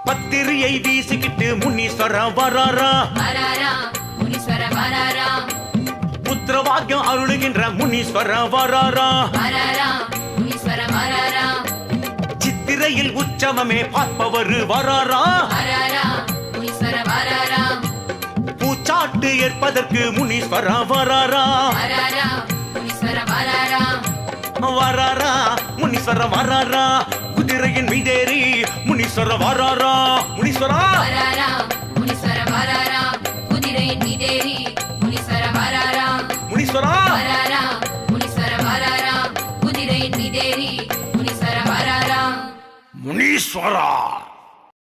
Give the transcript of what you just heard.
பத்திரியை வீசிக்கிட்டு முனீஸ்வர வராரா முனீஸ்வர வராரா புத்திரவாக்கியம் அருளுகின்ற முனீஸ்வர வராரா முனீஸ்வர வராரா சித்திரையில் உற்சவமே பார்ப்பவர் வராரா முனீஸ்வர வராரா பூச்சாட்டு ஏற்பதற்கு முனீஸ்வர வராரா முனீஸ்வர வராரா வராரா முனீஸ்வர வராரா குதிரையின் மீதேறி முனீஸ்வர வராரா முனீஸ்வரா முனீஸ்வர வராரா குதிரையின் மீதேறி முனீஸ்வர வராரா முனீஸ்வரா முனீஸ்வர வராரா குதிரையின் மீதேறி முனீஸ்வர வராரா முனீஸ்வரா